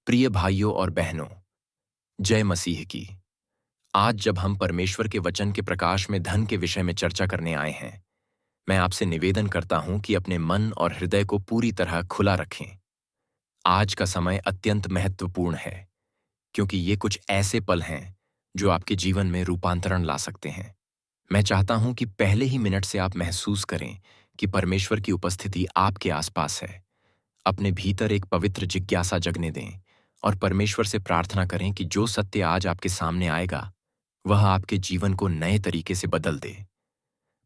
प्रिय भाइयों और बहनों, जय मसीह की। आज जब हम परमेश्वर के वचन के प्रकाश में धन के विषय में चर्चा करने आए हैं, मैं आपसे निवेदन करता हूं कि अपने मन और हृदय को पूरी तरह खुला रखें। आज का समय अत्यंत महत्वपूर्ण है, क्योंकि ये कुछ ऐसे पल हैं जो आपके जीवन में रूपांतरण ला सकते हैं। मैं चाहता हूं कि पहले ही मिनट से आप महसूस करें कि परमेश्वर की उपस्थिति आपके आसपास है। अपने भीतर एक पवित्र जिज्ञासा जगने दें और परमेश्वर से प्रार्थना करें कि जो सत्य आज आपके सामने आएगा, वह आपके जीवन को नए तरीके से बदल दे।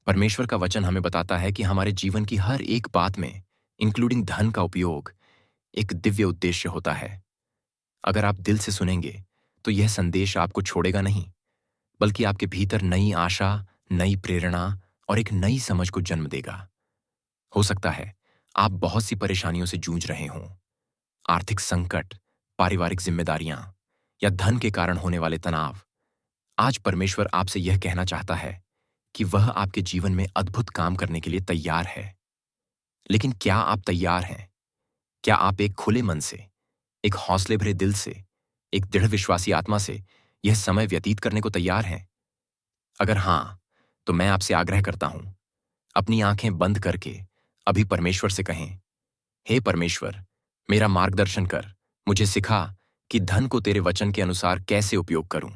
परमेश्वर का वचन हमें बताता है कि हमारे जीवन की हर एक बात में, इंक्लूडिंग धन का उपयोग, एक दिव्य उद्देश्य होता है। अगर आप दिल से सुनेंगे, तो यह संदेश आपको छोड़ेगा नहीं, बल्कि आपके भीतर नई आशा, नई प्रेरणा और एक नई समझ को जन्म देगा। हो सकता है आप बहुत सी परेशानियों से जूझ रहे हों, आर्थिक संकट, पारिवारिक जिम्मेदारियां या धन के कारण होने वाले तनाव। आज परमेश्वर आपसे यह कहना चाहता है कि वह आपके जीवन में अद्भुत काम करने के लिए तैयार है। लेकिन क्या आप तैयार हैं? क्या आप एक खुले मन से, एक हौसले भरे दिल से, एक दृढ़ विश्वासी आत्मा से यह समय व्यतीत करने को तैयार हैं? अगर हां, तो मैं आपसे आग्रह करता हूं, अपनी आंखें बंद करके अभी परमेश्वर से कहें, हे परमेश्वर, मेरा मार्गदर्शन कर, मुझे सिखा कि धन को तेरे वचन के अनुसार कैसे उपयोग करूं।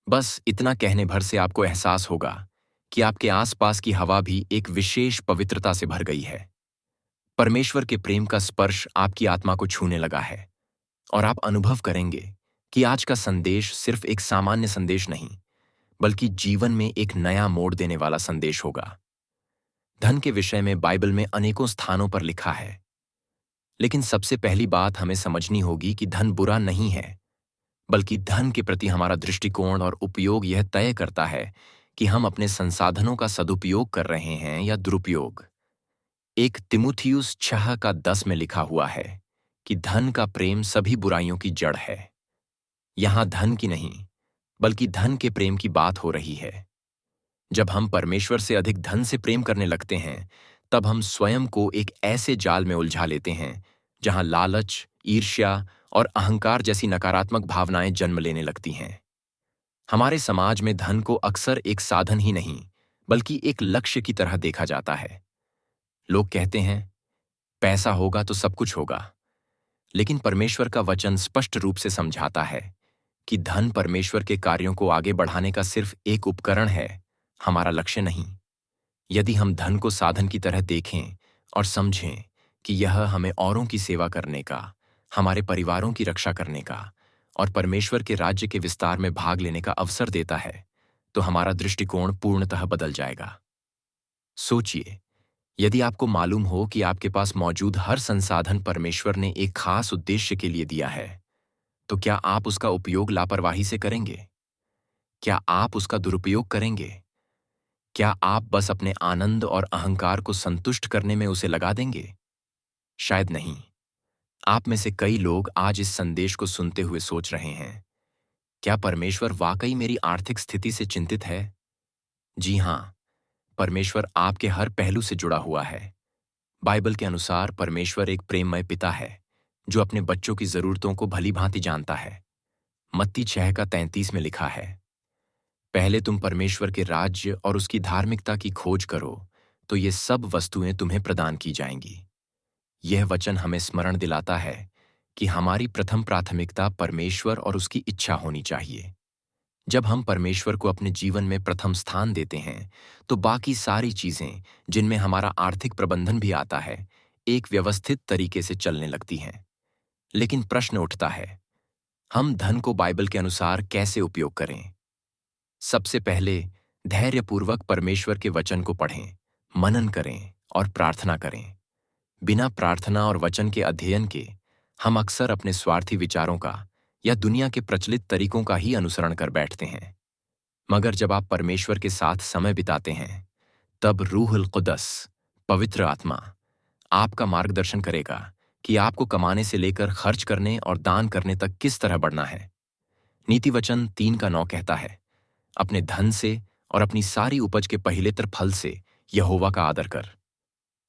बस इतना कहने भर से आपको एहसास होगा कि आपके आसपास की हवा भी एक विशेष पवित्रता से भर गई है। परमेश्वर के प्रेम का स्पर्श आपकी आत्मा को छूने लगा है और आप अनुभव करेंगे कि आज का संदेश सिर्फ एक सामान्य संदेश नहीं, बल्कि जीवन में एक नया मोड़ देने वाला संदेश होगा। धन के विषय में बाइबल में अनेकों स्थानों पर लिखा है, लेकिन सबसे पहली बात हमें समझनी होगी कि धन बुरा नहीं है, बल्कि धन के प्रति हमारा दृष्टिकोण और उपयोग यह तय करता है कि हम अपने संसाधनों का सदुपयोग कर रहे हैं या दुरुपयोग। एक तिमुथियुस 6:10 में लिखा हुआ है कि धन का प्रेम सभी बुराइयों की जड़ है। यहां धन की नहीं, बल्कि धन के प्रेम की बात हो रही है। जब हम परमेश्वर से अधिक धन से प्रेम करने लगते हैं, तब हम स्वयं को एक ऐसे जाल में उलझा लेते हैं जहां लालच, ईर्ष्या और अहंकार जैसी नकारात्मक भावनाएं जन्म लेने लगती हैं। हमारे समाज में धन को अक्सर एक साधन ही नहीं, बल्कि एक लक्ष्य की तरह देखा जाता है। लोग कहते हैं, पैसा होगा तो सब कुछ होगा। लेकिन परमेश्वर का वचन स्पष्ट रूप से समझाता है कि धन परमेश्वर के कार्यों को आगे बढ़ाने का सिर्फ एक उपकरण है, हमारा लक्ष्य नहीं। यदि हम धन को साधन की तरह देखें और समझें कि यह हमें औरों की सेवा करने का, हमारे परिवारों की रक्षा करने का और परमेश्वर के राज्य के विस्तार में भाग लेने का अवसर देता है, तो हमारा दृष्टिकोण पूर्णतः बदल जाएगा। सोचिए, यदि आपको मालूम हो कि आपके पास मौजूद हर संसाधन परमेश्वर ने एक खास उद्देश्य के लिए दिया है, तो क्या आप उसका उपयोग लापरवाही से करेंगे? क्या आप उसका दुरुपयोग करेंगे? क्या आप बस अपने आनंद और अहंकार को संतुष्ट करने में उसे लगा देंगे? शायद नहीं। आप में से कई लोग आज इस संदेश को सुनते हुए सोच रहे हैं, क्या परमेश्वर वाकई मेरी आर्थिक स्थिति से चिंतित है? जी हां, परमेश्वर आपके हर पहलू से जुड़ा हुआ है। बाइबल के अनुसार परमेश्वर एक प्रेममय पिता है, जो अपने बच्चों की जरूरतों को भली भांति जानता है। मत्ती 6:33 में लिखा है, पहले तुम परमेश्वर के राज्य और उसकी धार्मिकता की खोज करो, तो ये सब वस्तुएं तुम्हें प्रदान की जाएंगी। यह वचन हमें स्मरण दिलाता है कि हमारी प्रथम प्राथमिकता परमेश्वर और उसकी इच्छा होनी चाहिए। जब हम परमेश्वर को अपने जीवन में प्रथम स्थान देते हैं, तो बाकी सारी चीजें, जिनमें हमारा आर्थिक प्रबंधन भी आता है, एक व्यवस्थित तरीके से चलने लगती हैं। लेकिन प्रश्न उठता है, हम धन को बाइबल के अनुसार कैसे उपयोग करें? सबसे पहले धैर्यपूर्वक परमेश्वर के वचन को पढ़ें, मनन करें और प्रार्थना करें। बिना प्रार्थना और वचन के अध्ययन के हम अक्सर अपने स्वार्थी विचारों का या दुनिया के प्रचलित तरीकों का ही अनुसरण कर बैठते हैं। मगर जब आप परमेश्वर के साथ समय बिताते हैं, तब रूहुल कुदस, पवित्र आत्मा, आपका मार्गदर्शन करेगा कि आपको कमाने से लेकर खर्च करने और दान करने तक किस तरह बढ़ना है। नीति वचन 3:9 कहता है, अपने धन से और अपनी सारी उपज के पहिलेतर फल से यहोवा का आदर कर।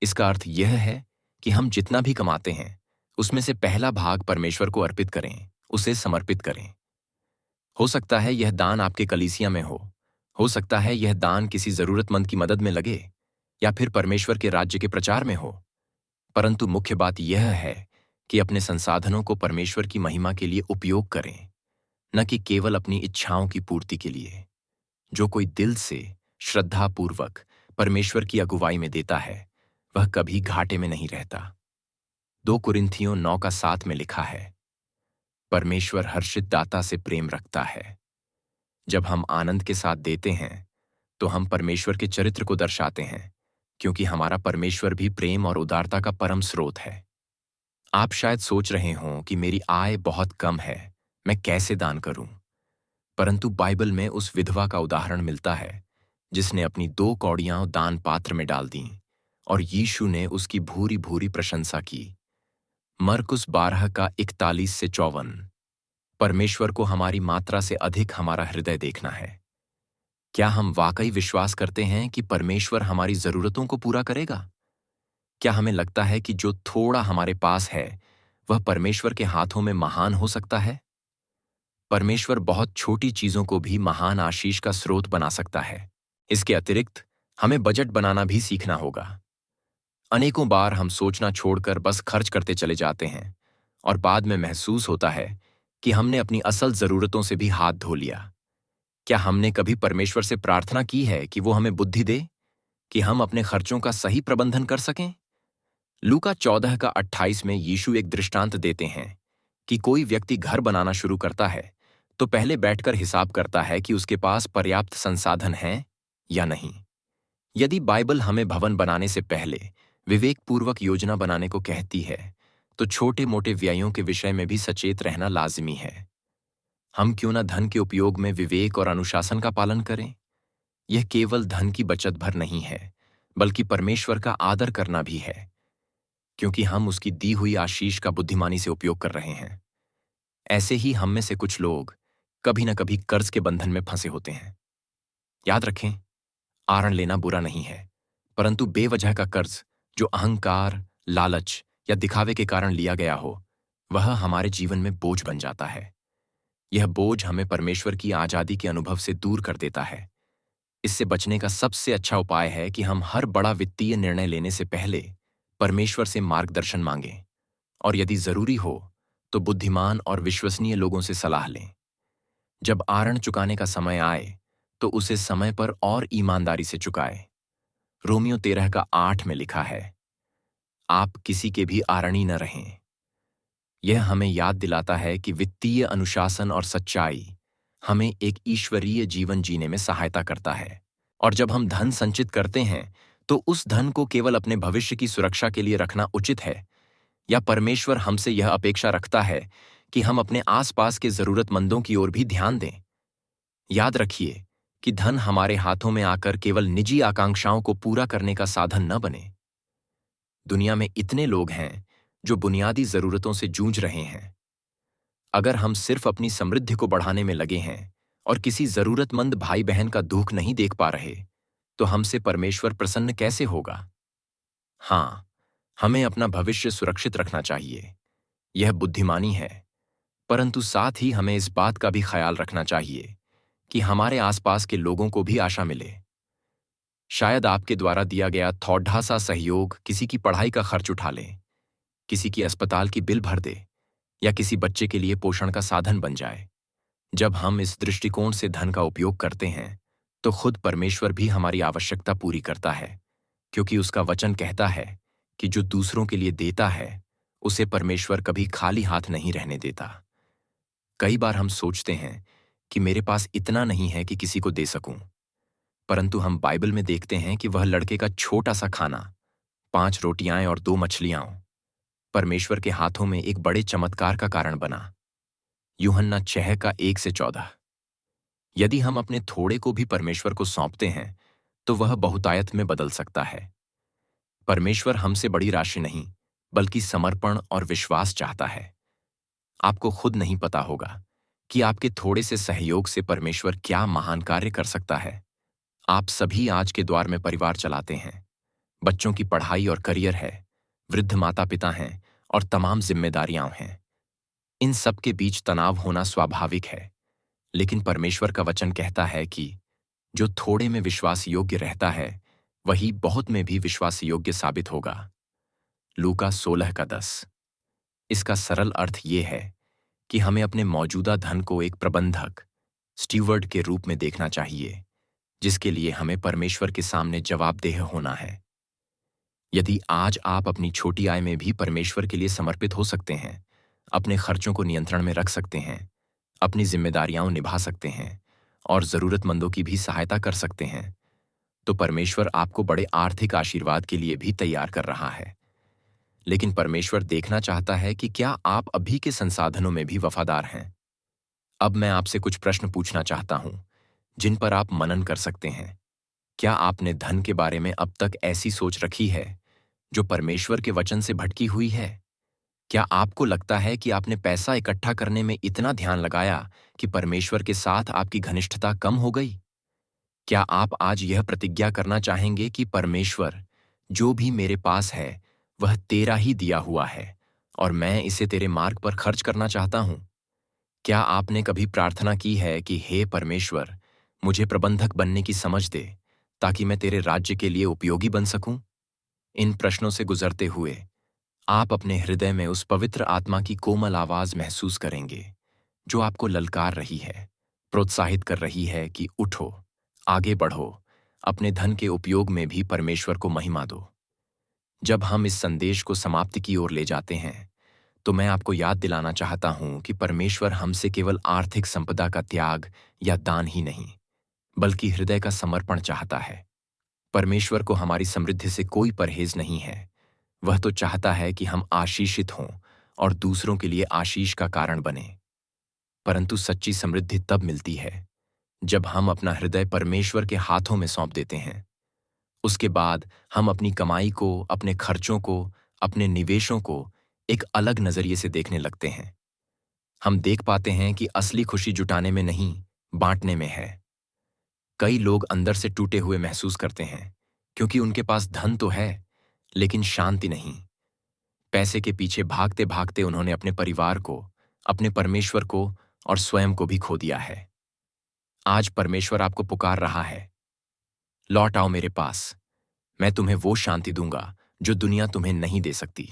इसका अर्थ यह है कि हम जितना भी कमाते हैं, उसमें से पहला भाग परमेश्वर को अर्पित करें, उसे समर्पित करें। हो सकता है यह दान आपके कलीसिया में हो सकता है यह दान किसी जरूरतमंद की मदद में लगे, या फिर परमेश्वर के राज्य के प्रचार में हो। परंतु मुख्य बात यह है कि अपने संसाधनों को परमेश्वर की महिमा के लिए उपयोग करें, न कि केवल अपनी इच्छाओं की पूर्ति के लिए। जो कोई दिल से श्रद्धापूर्वक परमेश्वर की अगुवाई में देता है, वह कभी घाटे में नहीं रहता। 2 कुरिन्थियों 9:7 में लिखा है, परमेश्वर हर्षित दाता से प्रेम रखता है। जब हम आनंद के साथ देते हैं तो हम परमेश्वर के चरित्र को दर्शाते हैं, क्योंकि हमारा परमेश्वर भी प्रेम और उदारता का परम स्रोत है। आप शायद सोच रहे हों कि मेरी आय बहुत कम है, मैं कैसे दान करूं? परंतु बाइबल में उस विधवा का उदाहरण मिलता है जिसने अपनी 2 कौड़ियां दान पात्र में डाल दीं और यीशु ने उसकी भूरी भूरी प्रशंसा की। मरकुस 12:41-54। परमेश्वर को हमारी मात्रा से अधिक हमारा हृदय देखना है। क्या हम वाकई विश्वास करते हैं कि परमेश्वर हमारी जरूरतों को पूरा करेगा? क्या हमें लगता है कि जो थोड़ा हमारे पास है वह परमेश्वर के हाथों में महान हो सकता है? परमेश्वर बहुत छोटी चीजों को भी महान आशीष का स्रोत बना सकता है। इसके अतिरिक्त हमें बजट बनाना भी सीखना होगा। अनेकों बार हम सोचना छोड़कर बस खर्च करते चले जाते हैं और बाद में महसूस होता है कि हमने अपनी असल जरूरतों से भी हाथ धो लिया। क्या हमने कभी परमेश्वर से प्रार्थना की है कि वो हमें बुद्धि दे कि हम अपने खर्चों का सही प्रबंधन कर सकें? लूका 14:28 में यीशु एक दृष्टांत देते हैं कि कोई व्यक्ति घर बनाना शुरू करता है तो पहले बैठकर हिसाब करता है कि उसके पास पर्याप्त संसाधन हैं या नहीं। यदि बाइबल हमें भवन बनाने से पहले विवेकपूर्वक योजना बनाने को कहती है, तो छोटे मोटे व्ययों के विषय में भी सचेत रहना लाजिमी है। हम क्यों न धन के उपयोग में विवेक और अनुशासन का पालन करें? यह केवल धन की बचत भर नहीं है, बल्कि परमेश्वर का आदर करना भी है, क्योंकि हम उसकी दी हुई आशीष का बुद्धिमानी से उपयोग कर रहे हैं। ऐसे ही हम में से कुछ लोग कभी न कभी कर्ज के बंधन में फंसे होते हैं। याद रखें, आरण लेना बुरा नहीं है, परंतु बेवजह का कर्ज जो अहंकार, लालच या दिखावे के कारण लिया गया हो, वह हमारे जीवन में बोझ बन जाता है। यह बोझ हमें परमेश्वर की आजादी के अनुभव से दूर कर देता है। इससे बचने का सबसे अच्छा उपाय है कि हम हर बड़ा वित्तीय निर्णय लेने से पहले परमेश्वर से मार्गदर्शन मांगें, और यदि जरूरी हो तो बुद्धिमान और विश्वसनीय लोगों से सलाह लें। जब आरण चुकाने का समय आए तो उसे समय पर और ईमानदारी से चुकाए। रोमियो 13:8 में लिखा है, आप किसी के भी आरणी न रहें। यह हमें याद दिलाता है कि वित्तीय अनुशासन और सच्चाई हमें एक ईश्वरीय जीवन जीने में सहायता करता है। और जब हम धन संचित करते हैं तो उस धन को केवल अपने भविष्य की सुरक्षा के लिए रखना उचित है, या परमेश्वर हमसे यह अपेक्षा रखता है कि हम अपने आसपास के जरूरतमंदों की ओर भी ध्यान दें? याद रखिए कि धन हमारे हाथों में आकर केवल निजी आकांक्षाओं को पूरा करने का साधन न बने। दुनिया में इतने लोग हैं जो बुनियादी जरूरतों से जूझ रहे हैं। अगर हम सिर्फ अपनी समृद्धि को बढ़ाने में लगे हैं और किसी जरूरतमंद भाई बहन का दुख नहीं देख पा रहे, तो हमसे परमेश्वर प्रसन्न कैसे होगा? हाँ, हमें अपना भविष्य सुरक्षित रखना चाहिए। यह बुद्धिमानी है, परंतु साथ ही हमें इस बात का भी ख्याल रखना चाहिए कि हमारे आसपास के लोगों को भी आशा मिले। शायद आपके द्वारा दिया गया थोड़ा सा सहयोग किसी की पढ़ाई का खर्च उठा ले, किसी की अस्पताल की बिल भर दे, या किसी बच्चे के लिए पोषण का साधन बन जाए। जब हम इस दृष्टिकोण से धन का उपयोग करते हैं तो खुद परमेश्वर भी हमारी आवश्यकता पूरी करता है, क्योंकि उसका वचन कहता है कि जो दूसरों के लिए देता है उसे परमेश्वर कभी खाली हाथ नहीं रहने देता। कई बार हम सोचते हैं कि मेरे पास इतना नहीं है कि किसी को दे सकूं, परंतु हम बाइबल में देखते हैं कि वह लड़के का छोटा सा खाना, 5 रोटियां और 2 मछलियां, परमेश्वर के हाथों में एक बड़े चमत्कार का कारण बना। यूहन्ना 6:1-14। यदि हम अपने थोड़े को भी परमेश्वर को सौंपते हैं तो वह बहुतायत में बदल सकता है। परमेश्वर हमसे बड़ी राशि नहीं, बल्कि समर्पण और विश्वास चाहता है। आपको खुद नहीं पता होगा कि आपके थोड़े से सहयोग से परमेश्वर क्या महान कार्य कर सकता है। आप सभी आज के द्वार में परिवार चलाते हैं, बच्चों की पढ़ाई और करियर है, वृद्ध माता पिता हैं और तमाम जिम्मेदारियां हैं। इन सब के बीच तनाव होना स्वाभाविक है, लेकिन परमेश्वर का वचन कहता है कि जो थोड़े में विश्वास योग्य रहता है वही बहुत में भी विश्वास योग्य साबित होगा। लूका 16:10। इसका सरल अर्थ ये है कि हमें अपने मौजूदा धन को एक प्रबंधक, स्टीवर्ड के रूप में देखना चाहिए, जिसके लिए हमें परमेश्वर के सामने जवाबदेह होना है। यदि आज आप अपनी छोटी आय में भी परमेश्वर के लिए समर्पित हो सकते हैं, अपने खर्चों को नियंत्रण में रख सकते हैं, अपनी जिम्मेदारियां निभा सकते हैं और जरूरतमंदों की भी सहायता कर सकते हैं, तो परमेश्वर आपको बड़े आर्थिक आशीर्वाद के लिए भी तैयार कर रहा है। लेकिन परमेश्वर देखना चाहता है कि क्या आप अभी के संसाधनों में भी वफादार हैं। अब मैं आपसे कुछ प्रश्न पूछना चाहता हूं, जिन पर आप मनन कर सकते हैं। क्या आपने धन के बारे में अब तक ऐसी सोच रखी है जो परमेश्वर के वचन से भटकी हुई है? क्या आपको लगता है कि आपने पैसा इकट्ठा करने में इतना ध्यान लगाया कि परमेश्वर के साथ आपकी घनिष्ठता कम हो गई? क्या आप आज यह प्रतिज्ञा करना चाहेंगे कि परमेश्वर, जो भी मेरे पास है वह तेरा ही दिया हुआ है और मैं इसे तेरे मार्ग पर खर्च करना चाहता हूं? क्या आपने कभी प्रार्थना की है कि हे परमेश्वर, मुझे प्रबंधक बनने की समझ दे ताकि मैं तेरे राज्य के लिए उपयोगी बन सकूं? इन प्रश्नों से गुजरते हुए आप अपने हृदय में उस पवित्र आत्मा की कोमल आवाज महसूस करेंगे जो आपको ललकार रही है, प्रोत्साहित कर रही है कि उठो, आगे बढ़ो, अपने धन के उपयोग में भी परमेश्वर को महिमा दो। जब हम इस संदेश को समाप्ति की ओर ले जाते हैं, तो मैं आपको याद दिलाना चाहता हूं कि परमेश्वर हमसे केवल आर्थिक संपदा का त्याग या दान ही नहीं, बल्कि हृदय का समर्पण चाहता है। परमेश्वर को हमारी समृद्धि से कोई परहेज नहीं है। वह तो चाहता है कि हम आशीषित हों और दूसरों के लिए आशीष का कारण बने। परंतु सच्ची समृद्धि तब मिलती है जब हम अपना हृदय परमेश्वर के हाथों में सौंप देते हैं। उसके बाद हम अपनी कमाई को, अपने खर्चों को, अपने निवेशों को एक अलग नजरिए से देखने लगते हैं। हम देख पाते हैं कि असली खुशी जुटाने में नहीं, बांटने में है। कई लोग अंदर से टूटे हुए महसूस करते हैं क्योंकि उनके पास धन तो है, लेकिन शांति नहीं। पैसे के पीछे भागते भागते उन्होंने अपने परिवार को, अपने परमेश्वर को और स्वयं को भी खो दिया है। आज परमेश्वर आपको पुकार रहा है, लौट आओ मेरे पास। मैं तुम्हें वो शांति दूंगा जो दुनिया तुम्हें नहीं दे सकती।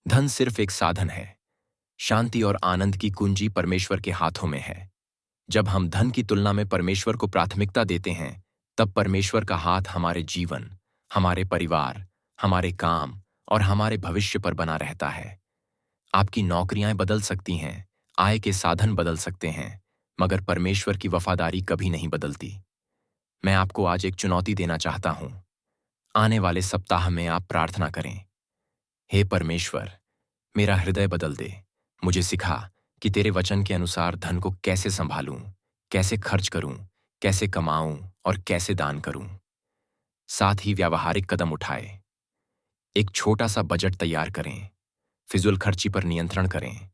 धन सिर्फ एक साधन है, शांति और आनंद की कुंजी परमेश्वर के हाथों में है। जब हम धन की तुलना में परमेश्वर को प्राथमिकता देते हैं, तब परमेश्वर का हाथ हमारे जीवन, हमारे परिवार, हमारे काम और हमारे भविष्य पर बना रहता है। आपकी नौकरियां बदल सकती हैं, आय के साधन बदल सकते हैं, मगर परमेश्वर की वफादारी कभी नहीं बदलती। मैं आपको आज एक चुनौती देना चाहता हूं। आने वाले सप्ताह में आप प्रार्थना करें, हे परमेश्वर, मेरा हृदय बदल दे। मुझे सिखा कि तेरे वचन के अनुसार धन को कैसे संभालूं, कैसे खर्च करूं, कैसे कमाऊं और कैसे दान करूं। साथ ही व्यावहारिक कदम उठाए। एक छोटा सा बजट तैयार करें, फिजूल खर्ची पर नियंत्रण करें,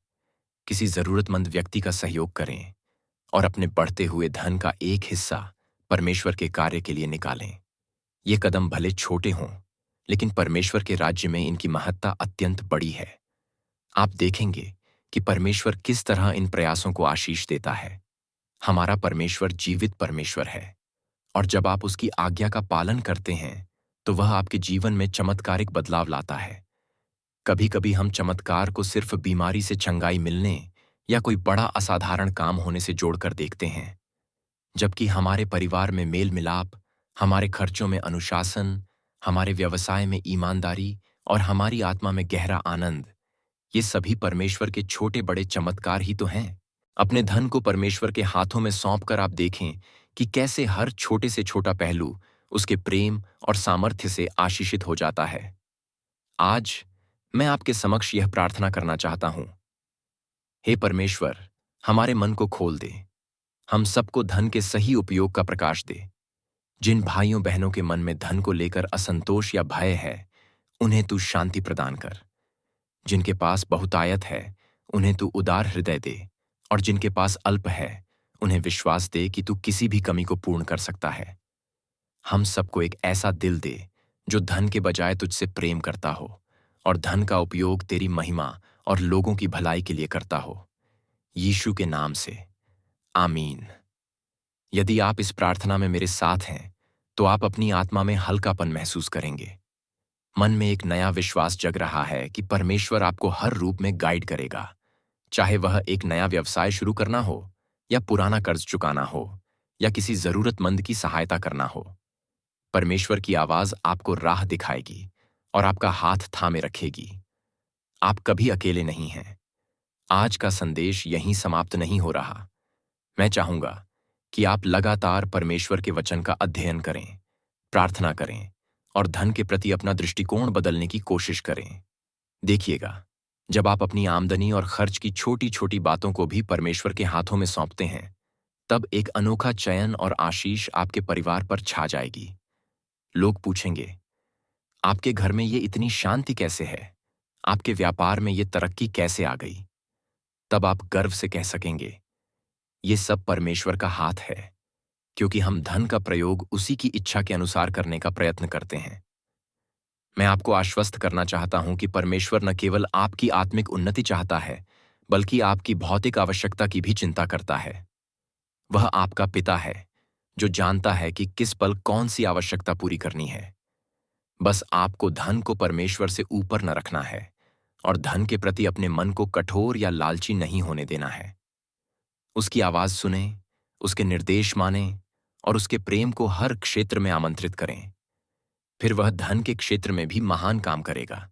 किसी जरूरतमंद व्यक्ति का सहयोग करें और अपने बढ़ते हुए धन का एक हिस्सा परमेश्वर के कार्य के लिए निकालें। ये कदम भले छोटे हों, लेकिन परमेश्वर के राज्य में इनकी महत्ता अत्यंत बड़ी है। आप देखेंगे कि परमेश्वर किस तरह इन प्रयासों को आशीष देता है। हमारा परमेश्वर जीवित परमेश्वर है, और जब आप उसकी आज्ञा का पालन करते हैं, तो वह आपके जीवन में चमत्कारिक बदलाव लाता है। कभी कभी हम चमत्कार को सिर्फ बीमारी से चंगाई मिलने या कोई बड़ा असाधारण काम होने से जोड़कर देखते हैं, जबकि हमारे परिवार में मेल मिलाप, हमारे खर्चों में अनुशासन, हमारे व्यवसाय में ईमानदारी और हमारी आत्मा में गहरा आनंद, ये सभी परमेश्वर के छोटे बड़े चमत्कार ही तो हैं। अपने धन को परमेश्वर के हाथों में सौंपकर आप देखें कि कैसे हर छोटे से छोटा पहलू उसके प्रेम और सामर्थ्य से आशीषित हो जाता है। आज मैं आपके समक्ष यह प्रार्थना करना चाहता हूं, हे परमेश्वर, हमारे मन को खोल दे, हम सबको धन के सही उपयोग का प्रकाश दे। जिन भाइयों बहनों के मन में धन को लेकर असंतोष या भय है, उन्हें तू शांति प्रदान कर। जिनके पास बहुतायत है, उन्हें तू उदार हृदय दे, और जिनके पास अल्प है, उन्हें विश्वास दे कि तू किसी भी कमी को पूर्ण कर सकता है। हम सबको एक ऐसा दिल दे जो धन के बजाय तुझसे प्रेम करता हो और धन का उपयोग तेरी महिमा और लोगों की भलाई के लिए करता हो। यीशु के नाम से आमीन। यदि आप इस प्रार्थना में मेरे साथ हैं तो आप अपनी आत्मा में हल्कापन महसूस करेंगे। मन में एक नया विश्वास जग रहा है कि परमेश्वर आपको हर रूप में गाइड करेगा, चाहे वह एक नया व्यवसाय शुरू करना हो या पुराना कर्ज चुकाना हो या किसी जरूरतमंद की सहायता करना हो। परमेश्वर की आवाज आपको राह दिखाएगी और आपका हाथ थामे रखेगी। आप कभी अकेले नहीं हैं। आज का संदेश यहीं समाप्त नहीं हो रहा। मैं चाहूंगा कि आप लगातार परमेश्वर के वचन का अध्ययन करें, प्रार्थना करें और धन के प्रति अपना दृष्टिकोण बदलने की कोशिश करें। देखिएगा, जब आप अपनी आमदनी और खर्च की छोटी छोटी बातों को भी परमेश्वर के हाथों में सौंपते हैं, तब एक अनोखा चयन और आशीष आपके परिवार पर छा जाएगी। लोग पूछेंगे, आपके घर में ये इतनी शांति कैसे है? आपके व्यापार में ये तरक्की कैसे आ गई? तब आप गर्व से कह सकेंगे, ये सब परमेश्वर का हाथ है, क्योंकि हम धन का प्रयोग उसी की इच्छा के अनुसार करने का प्रयत्न करते हैं। मैं आपको आश्वस्त करना चाहता हूं कि परमेश्वर न केवल आपकी आत्मिक उन्नति चाहता है, बल्कि आपकी भौतिक आवश्यकता की भी चिंता करता है। वह आपका पिता है, जो जानता है कि किस पल कौन सी आवश्यकता पूरी करनी है। बस आपको धन को परमेश्वर से ऊपर न रखना है और धन के प्रति अपने मन को कठोर या लालची नहीं होने देना है। उसकी आवाज सुने, उसके निर्देश माने और उसके प्रेम को हर क्षेत्र में आमंत्रित करें। फिर वह धन के क्षेत्र में भी महान काम करेगा।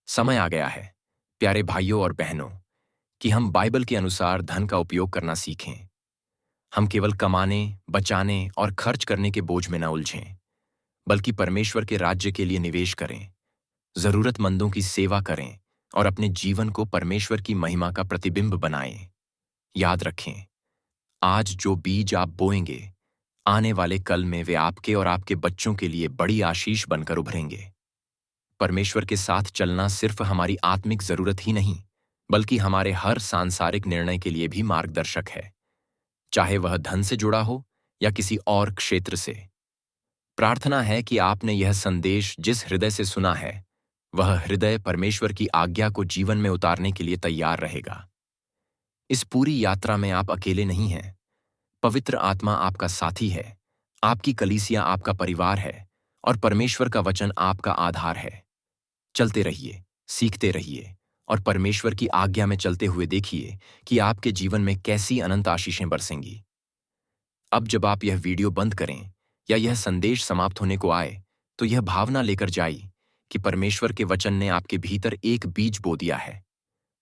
समय आ गया है, प्यारे भाइयों और बहनों, कि हम बाइबल के अनुसार धन का उपयोग करना सीखें। हम केवल कमाने, बचाने और खर्च करने के बोझ में न उलझें, बल्कि परमेश्वर के राज्य के लिए निवेश करें, जरूरतमंदों की सेवा करें और अपने जीवन को परमेश्वर की महिमा का प्रतिबिंब बनाएं। याद रखें, आज जो बीज आप बोएंगे, आने वाले कल में वे आपके और आपके बच्चों के लिए बड़ी आशीष बनकर उभरेंगे। परमेश्वर के साथ चलना सिर्फ हमारी आत्मिक जरूरत ही नहीं, बल्कि हमारे हर सांसारिक निर्णय के लिए भी मार्गदर्शक है, चाहे वह धन से जुड़ा हो या किसी और क्षेत्र से। प्रार्थना है कि आपने यह संदेश जिस हृदय से सुना है, वह हृदय परमेश्वर की आज्ञा को जीवन में उतारने के लिए तैयार रहेगा। इस पूरी यात्रा में आप अकेले नहीं हैं। पवित्र आत्मा आपका साथी है, आपकी कलीसिया आपका परिवार है और परमेश्वर का वचन आपका आधार है। चलते रहिए, सीखते रहिए और परमेश्वर की आज्ञा में चलते हुए देखिए कि आपके जीवन में कैसी अनंत आशीषें बरसेंगी। अब जब आप यह वीडियो बंद करें या यह संदेश समाप्त होने को आए, तो यह भावना लेकर जाइए कि परमेश्वर के वचन ने आपके भीतर एक बीज बो दिया है।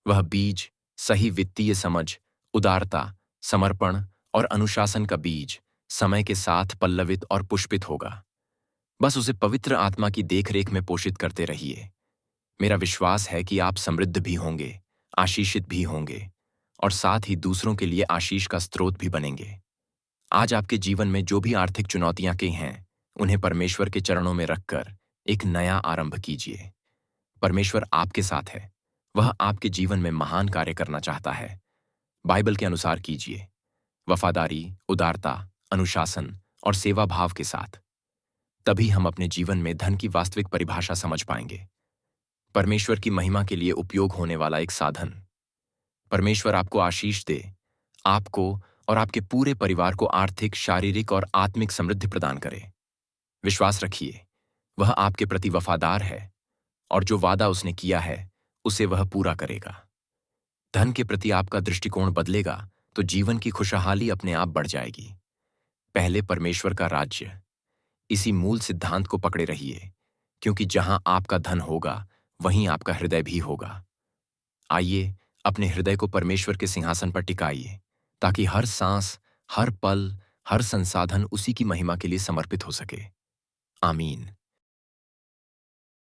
वह बीज सही वित्तीय समझ, उदारता, समर्पण और अनुशासन का बीज समय के साथ पल्लवित और पुष्पित होगा। बस उसे पवित्र आत्मा की देखरेख में पोषित करते रहिए। मेरा विश्वास है कि आप समृद्ध भी होंगे, आशीषित भी होंगे और साथ ही दूसरों के लिए आशीष का स्रोत भी बनेंगे। आज आपके जीवन में जो भी आर्थिक चुनौतियां की हैं, उन्हें परमेश्वर के चरणों में रखकर एक नया आरंभ कीजिए। परमेश्वर आपके साथ है, वह आपके जीवन में महान कार्य करना चाहता है। बाइबल के अनुसार कीजिए, वफादारी, उदारता, अनुशासन और सेवा भाव के साथ। तभी हम अपने जीवन में धन की वास्तविक परिभाषा समझ पाएंगे। परमेश्वर की महिमा के लिए उपयोग होने वाला एक साधन। परमेश्वर आपको आशीष दे, आपको और आपके पूरे परिवार को आर्थिक, शारीरिक और आत्मिक समृद्धि प्रदान करे। विश्वास रखिए, वह आपके प्रति वफादार है और जो वादा उसने किया है, उसे वह पूरा करेगा। धन के प्रति आपका दृष्टिकोण बदलेगा तो जीवन की खुशहाली अपने आप बढ़ जाएगी। पहले परमेश्वर का राज्य, इसी मूल सिद्धांत को पकड़े रहिए, क्योंकि जहां आपका धन होगा, वहीं आपका हृदय भी होगा। आइए अपने हृदय को परमेश्वर के सिंहासन पर टिकाइए, ताकि हर सांस, हर पल, हर संसाधन उसी की महिमा के लिए समर्पित हो सके। आमीन।